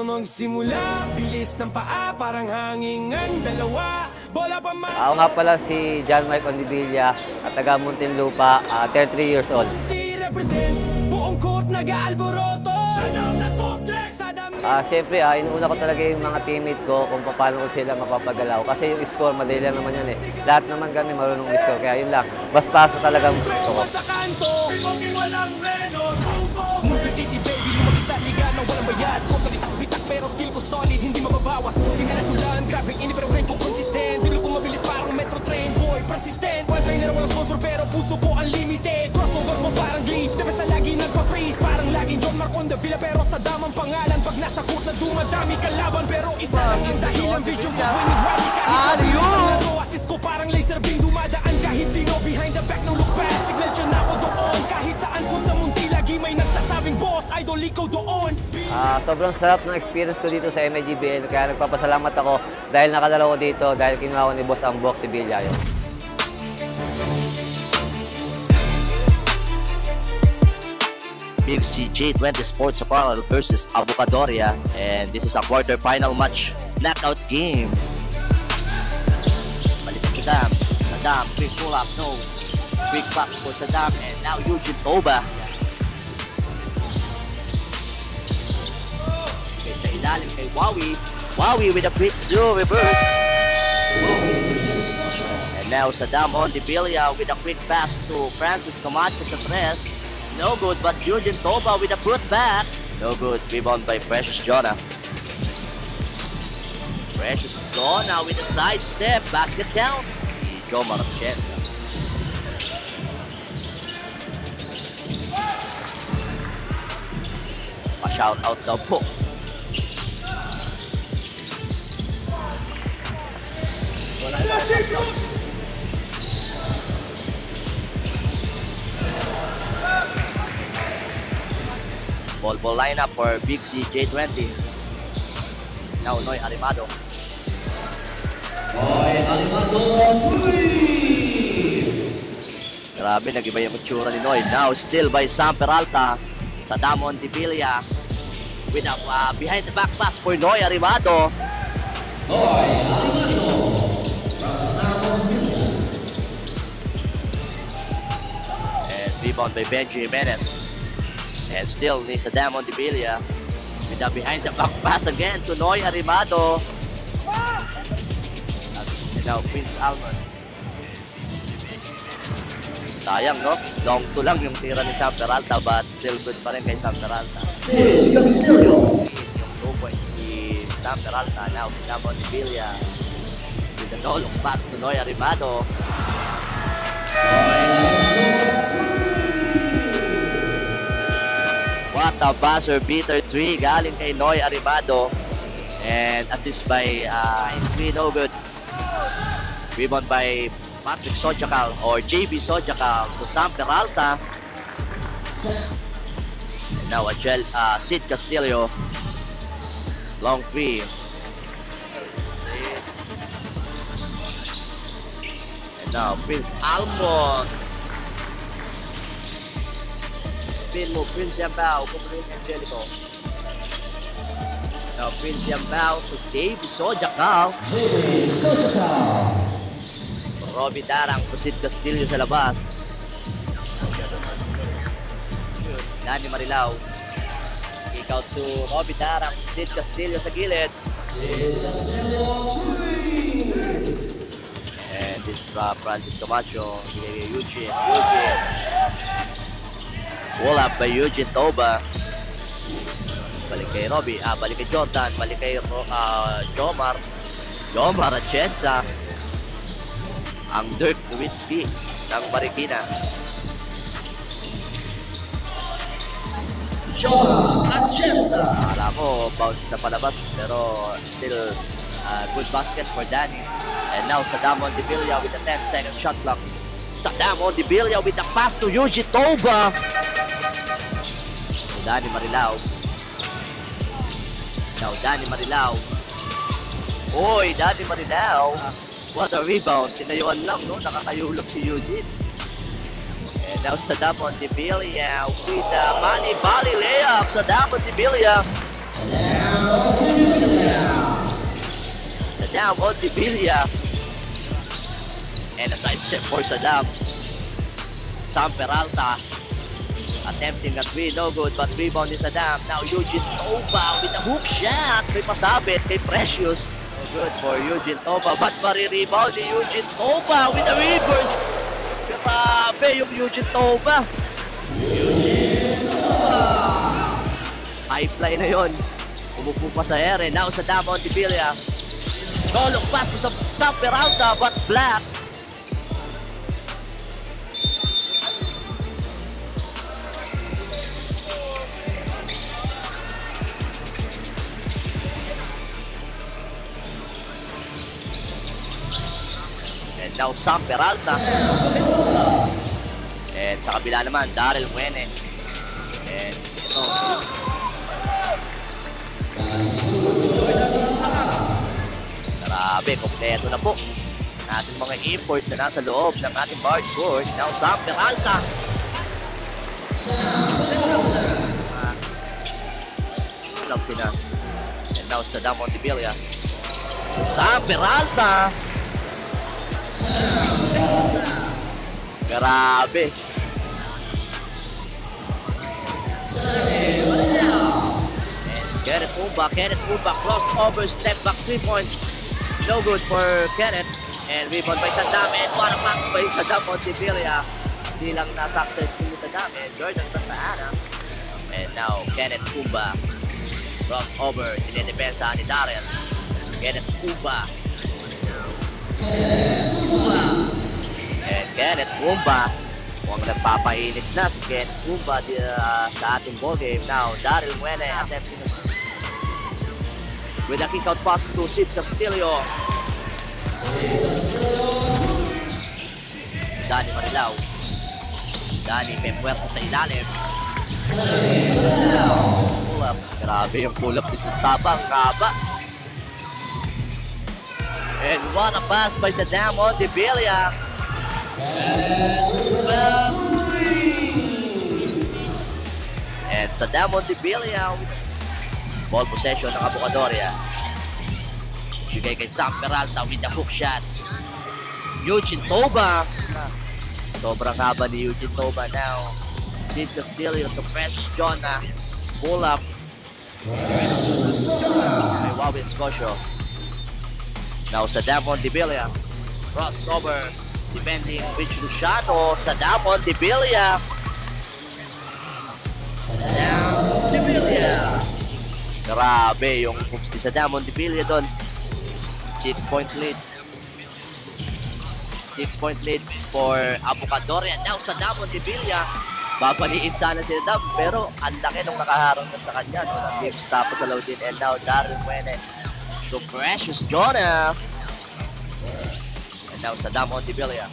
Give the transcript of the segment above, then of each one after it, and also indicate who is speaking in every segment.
Speaker 1: nagsimula, bilis ng paa, parang hangin ang dalawa. Bola pa man.
Speaker 2: Ako nga pala si John Mike Ondivilla, at taga Muntinlupa, 33 years old.
Speaker 1: Represent buong court nag-aalboroto.
Speaker 2: Siyempre, inuuna ko talaga yung mga teammate ko kung paano ko sila mapapagalaw. Kasi yung score, madali lang naman yan eh. Lahat naman kami marunong score, kaya yun lang. Basta talagang gusto ko.
Speaker 1: City baby, lumag-isa, liga na walang bayad. Kung kabitak-bitak pero skill ko solid, hindi mababawas. Sinalasulan, grabing ini pero brain ko consistent. Dilo ko mabilis parang metro train, boy, persistent. One trainer, walang sponsor pero puso ko unlimited. Crossover mo parang glitch, defensa lagi nagpa-freeze. Parang laging John Mark Ondivilla pero sa damang pangalan. Pag nasa court na dumadami kalaban pero isa lang ang dahilan. Vision mo, winning rally kahit isang laro. Assist ko parang laser beam, dumadaan kahit sino. Behind the back, no look back, signal dyan ako doon. Kahit saan kung sa munti, lagi may nagsasabing boss, idol ikaw doon.
Speaker 2: Sobrang sarap ng experience ko dito sa MIGBL, kaya nagpapasalamat ako dahil nakadala ko dito, dahil kinuha ko ni Boss ang box si Villayo.
Speaker 3: Big C J20 Sports Apparel versus Avocadoria, and this is a quarter-final match, knockout game. Balikan Saddam, quick pull-up, no. Quick pass for Saddam, and now Eugene Toba. Sa ilalim kay Wawi with a quick zoom reverse. And now Saddam Ondivilla with a quick pass to Francis Camacho sa tres. No good, but Eugene Toba with a put back. No good, rebound by Precious Jonah. Precious Jonah with a side step, basket count. Jomar Atienza. Pa-shout out daw po. Ball lineup for Big C J20. Now Noy Arimado. Grabe, nag-iba yung itsura ni Noy. Now still by Sam Peralta. Saddam Ondivilla with a behind the back pass for Noy Arimado. And rebound by Benji Jimenez. And still ni Saddam Ondivilla with a behind the back pass again to Noy Arimado. And now Prince Almond. Sayang, no? Long to lang yung tira ni Sam Peralta, but still good pa rin kay Sam Peralta. Yung 2 points ni Sam Peralta. Now Saddam Ondivilla with a no-look pass to Noy Arimado. What a buzzer beater 3 galing kay Noy Arimado, and assist by no good. Rebound by Patrick Sojakal or JB Sojakal to Sam Peralta. And now Sid Castillo, long 3. And now Prince Almond. Spin move, Prince Yambao, Copenhagen Angelico. Now Prince Yambao to JB Sojakal. Robby Darang to Sid Castillo sa labas. Danny Marilao. Kick out to Robby Darang, Sid Castillo sa gilid. And this is Francis Camacho. Eugene. Wall up by Eugene Toba. Balik kay Robby, balik kay Jordan, balik kay Jomar Atienza. Ang Dirk Nowitzki ng Marikina. Akala ko bounce na palabas, pero still good basket for Danny. And now Saddam Ondivilla with a 10-second shot clock. Saddam Ondivilla with a pass to Eugene Toba. Danny Marilao. Now Danny Marilao. Oy, Danny Marilao. What a rebound. Tinayuan lang, no? Nakakayulog si Eugene. And now Saddam Ondivilla with a Bali layup. Saddam Ondivilla. Saddam Ontivelia. And a side step for Saddam. Sam Peralta attempting a three, no good, but rebound ni Saddam. Now Eugene Toba with a hook shot. May pasabit kay Precious. No good for Eugene Toba, but mari-rebound ni Eugene Toba with a reverse. Grabe yung Eugene Toba. High fly na yun. Umupo pa sa ere. Now Saddam Ontivelia. Golong pass to Sam Peralta, but black. And now Sam Peralta. And sa kabila naman, Daryl Muene. And ito. Grabe, kompleto na po ating mga import na nasa loob ng ating barge court. Now Sam Peralta. Lang sila. And now Saddam Ontivelia. Sam Peralta. Grabe. And Kenneth Umba, crossover, step back, 3 points. No good for Kenneth. And rebound by Saddam. And what a pass by Saddam Ontivelia. Hindi lang na-successful ni Saddam. And Jordan Santa Ana. And now Kenneth Umba. Crossover, dinidepensa ni Daryl. Kenneth Umba. And Kenneth Umba. Mukhang nagpapainit na si Kenneth Umba sa ating ball game. Now, Daryl Muene attempting with a kick out pass to Sid Castillo. Danny Marilao. Danny may puwersa sa ilalim. Pull up. Grabe yung pull up ni Sistapa. Kaba. And what a pass by Saddam Ontivelia. And Saddam Ontivelia with ball possession ng Avocadoria. Bigay kay Sam Peralta with a hook shot. Eugene Toba. Sobrang haba ni Eugene Toba now. Sid Castillo to Precious Jonah. Pull up. May Wawi Scotia. Now Saddam Ontivelia. Crossover. Defending Rich Luciano. Saddam Ontivelia. Saddam Ontivelia. Grabe yung moves ni Saddam Ontivelia doon. 6-point lead. 6-point lead for Avocadoria. Now Saddam Ontivelia. Babaliin sana si Saddam, pero ang laki nung nakaharang na sa kanya. No? Nag-games tapos sa Laudin. And now Daryl Muene to Precious Jonah. And now Saddam Ontivelia.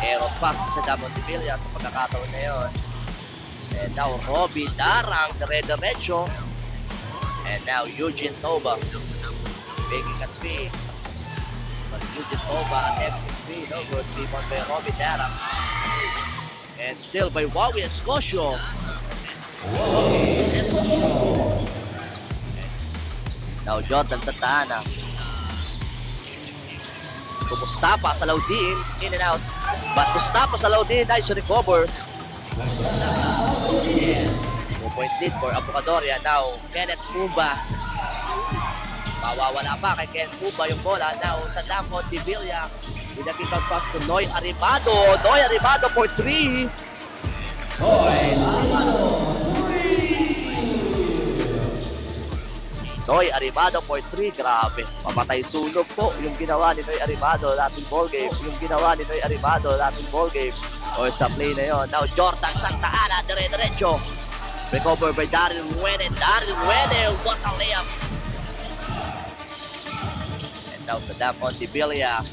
Speaker 3: Aero pass si Saddam Ontivelia sa pagkakataon na yun. And now Robby Darang, dire-diretso. And now Eugene Toba. Making a 3. But Eugene Toba attempting 3. No good. 3-point by Robby Darang. And still by Wawi Escocio. Now Jordan Tatana. Mustafa sa Laudin. In and out. But Mustafa sa Laudin. Nice recover. 2-point lead for Avocadoria. Now, Kenneth Umba. Mawawala pa kay Kenneth Umba yung bola. Now, Saddam Ontivelia. With a kick out pass to Noy Aribado. Noy Aribado for 3. Noy Aribado for 3. Grabe. Pamatay sunog po yung ginawa ni Noy Aribado dating ball game. Yung ginawa ni Noy Aribado dating ball game. O sa play na yon. Now, Jordan Santa Ana. Dire-diretso. Recover by Daryl Muene. Daryl Muene. What a layup. And now, Saddam Ontivelia.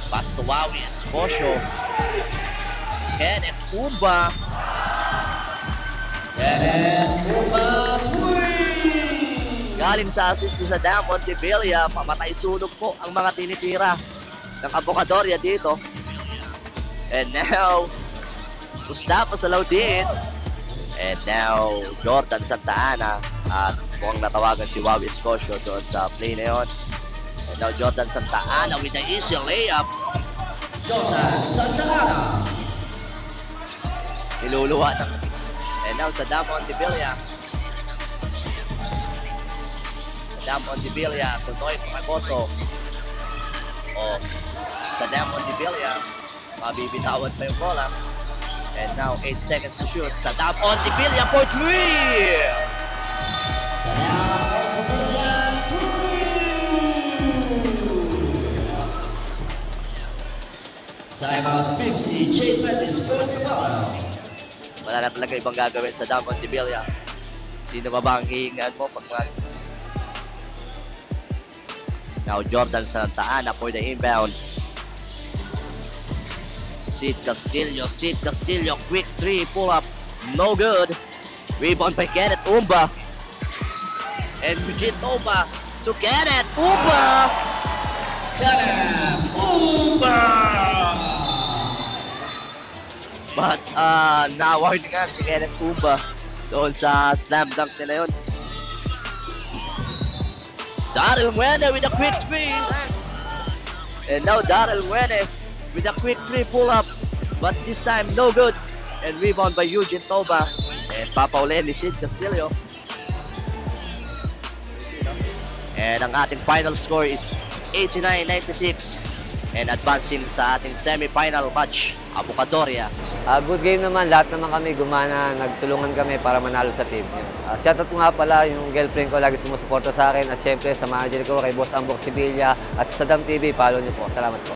Speaker 3: Pass to Wawi Escocio. Kenneth Umba. Galing sa assist ni Saddam Ontivelia. Pamatay sunog po ang mga tinitira ng Avocadoria dito. And now, Mustafa sa Laudin. And now, Jordan Santa Ana. At mukhang natawagan si Wabi Escocio doon sa play na yun. And now Jordan Santa Ana with the easy layup. Jordan Santa Ana. Niluluwa ng... And now Saddam Montevilla. Saddam Montevilla, Tutoy Pamagoso. O, Saddam Montevilla. Mabibitawan pa yung bola. And now 8 seconds to shoot. Saddam Montevilla for 3!
Speaker 4: Timeout 50, J20 Sports Bar.
Speaker 3: Wala na talaga ibang gagawin sa Saddam Montevilla. Sino ba ba ang hihingaan mo pag now Jordan Santa Ana for the inbound. Sid Castillo, quick 3, pull up, no good. Rebound by Kenneth Umba. And Eugene Toba to Kenneth Umba.
Speaker 4: Kenneth Umba!
Speaker 3: But na-award nga si Kenneth Umba doon sa slam dunk nila yun. Daryl Mwene with a quick 3. And now Daryl Mwene with a quick 3 pull-up. But this time, no good. And rebound by Eugene Toba. And papaulin ni Sid Castillo. And ang ating final score is 89-96. And advancing sa ating semi-final match, Avocadoria.
Speaker 2: Good game naman, lahat naman kami gumana, nagtulungan kami para manalo sa team. Shoutout ko nga pala yung girlfriend ko, lagi sumusuporta sa akin. At syempre sa manager ko, kay Boss Ambok Sevilla at sa Saddam TV, follow niyo po. Salamat po.